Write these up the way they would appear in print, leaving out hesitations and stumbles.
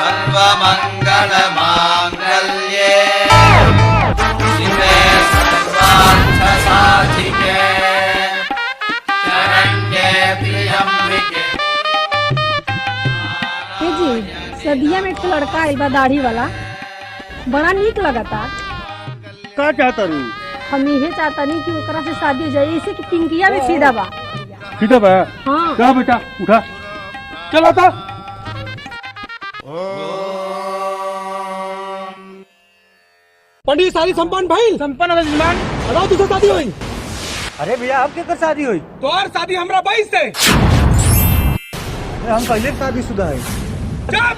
सर्वमंगल मांगल्ये शिवे सर्वार्थ साधिके शरण्ये त्र्यंबके। जी सदिया में एक लड़का आइल बा दाढ़ी वाला, बड़ा नीक लगता। का चाहता रू? हम ये चाहता नहीं कि ओकरा से शादी हो जाए, इसे कि पिंकिया में सीधा बा। सीधा बा? हाँ। क्या बेटा उठा चला था। पंडित सारी संपन्न भाई संपन्न वाले जजमान। बताओ तुझे शादी हुई? अरे भैया अब क्या कर शादी हुई? तो और शादी हमरा 22 से। हम पहले शादीशुदा है। चुप।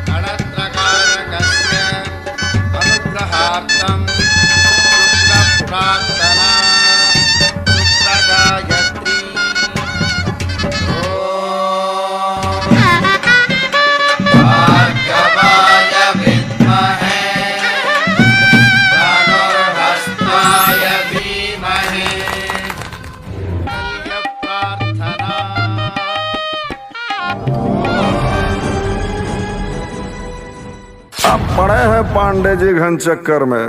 गणत्रकारकस्य अनुग्रहार्थं शुक्लप्रार्थना शुक्लगायत्री भार्गवाय विद्महे धनुर्हस्ताय धीमहि प्रार्थना। आप पड़े हैं पांडे जी घन चक्कर में।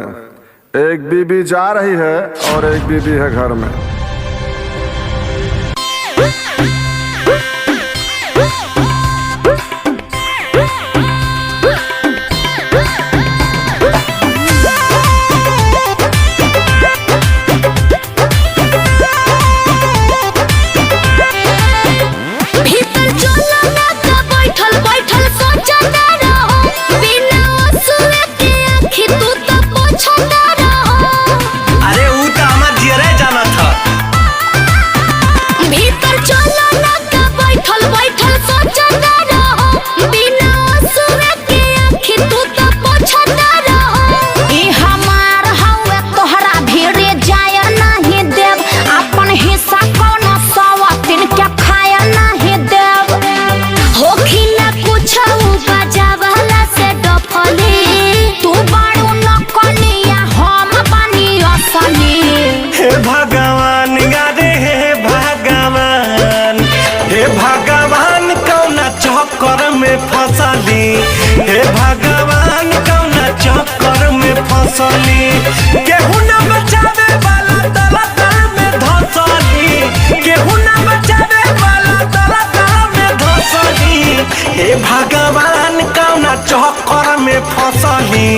एक बीबी जा रही है और एक बीबी है घर में। हे भगवान कौना चक्कर में फंसली, केहू न बचावे वाला तलका में धंसली, केहू न बचावे वाला तलका में धंसली। हे भगवान कौना चक्कर में फंसली,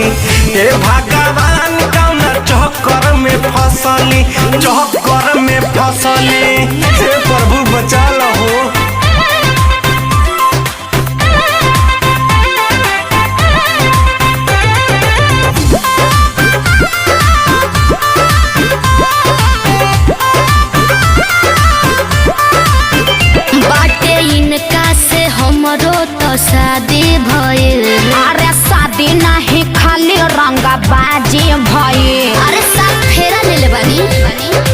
हे भगवान कौना चक्कर में फंसली, चक्कर में फंसली। हे प्रभु बचा लहो। शादी भइल, अरे शादी नहीं खाली रंगा बाजी भइल। अरे साथ फेरा ले ले बनी।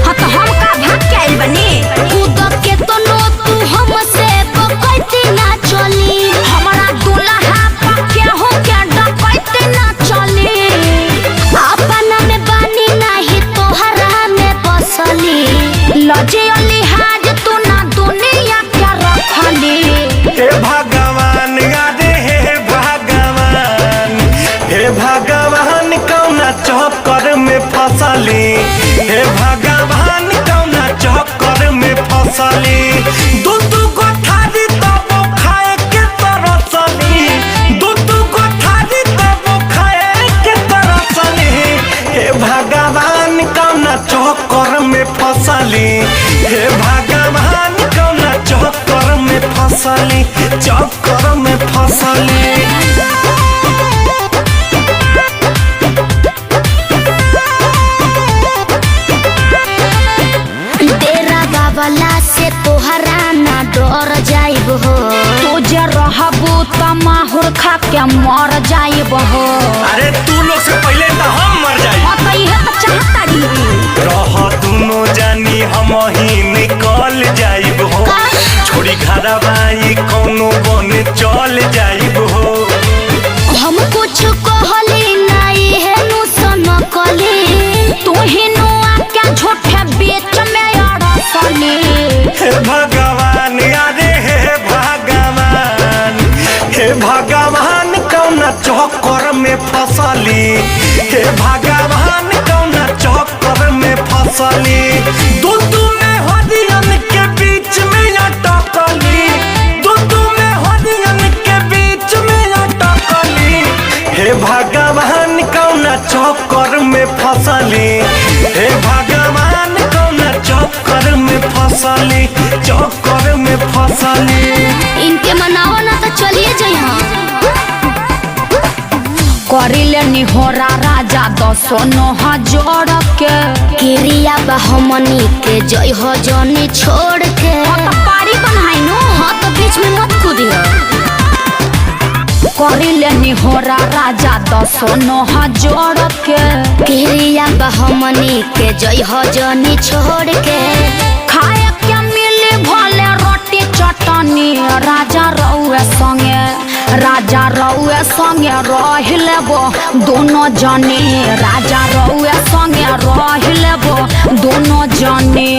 हाँ तो हम का भाग के आइल बनी। कूद के तो नो तू हमसे बकैती ना चली, हमारा दुल्हा पक्के हो के डकैती ना चली। अपन में बनी नहीं तोहरा में बसली, लजे लिहाज तू ना दुनिया के रखली। हे भगवान भगवान कौना चक्कर में फंसली, हे भगवान कौना चक्कर में फंसली। दू गो थाली तब खाए के तरसली, दू गो थाली तब खाए के तरसली। हे भगवान कौना चक्कर में फंसली, हे भगवान कौना चक्कर में फंसली, चक्कर में फंसली। से तोहरा ना डर जाइब हो, तू जे रहबू त माहुर खा के मर जाइब हो। अरे तू लोग से पहले तो हम मर जाई। हाँ तो इहे तो चाहता रह दोनों जानी हम ही निकल जाइब हो, छोड़ी घरा बाई कौनो बने चल जाइब हो। हम कुछ कहली नहीं है नु सनकली, तू ही नु आके झूठे बीच में अड़सली। हे भगवान अरे हे भगवान, हे हे भगवान कौना चक्कर में फसली, हे भगवान कौना चक्कर में फसली। दूधू में हरियन के बीच में अटकली, दूधू में हरियन के बीच में अटकली। हे भगवान कौना चक्कर में फसली, हे भगवान कौना चक्कर में फसली, चक्कर में फसली। इनके मनाओ ना तो चलिए जइहा। करिले निहोरा राजा 10 जोड़ के, क्रिया बहमनी के जय हो जनी छोड़ के। पारी बनाई नो, हाँ तो बीच में मत कूदियो। करिले निहोरा राजा 10 जोड़ के, क्रिया बहमनी के जय हो जनी छोड़ के। खाए के मिले भले रोटी चटनी, राजा रउए संगे, राजा रउए संगे रह लेबो दोनों जने, राजा रउए संगे रह लेबो दोनों जने।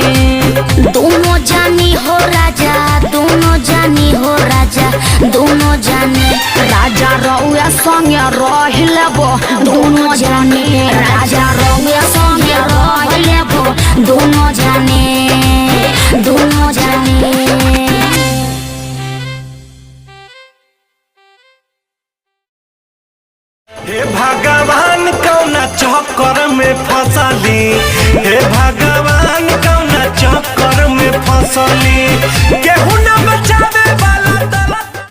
दोनों जानी हो राजा, दोनों जानी हो राजा, दोनों जाने। राजा रउए संगे रह लेबो दोनों जने, राजा रउए संगे रह लेबो दोनों जने, दोनों जने। हे भगवान कौना चक्कर में फसली, हे भगवान कौना चक्कर में फसली।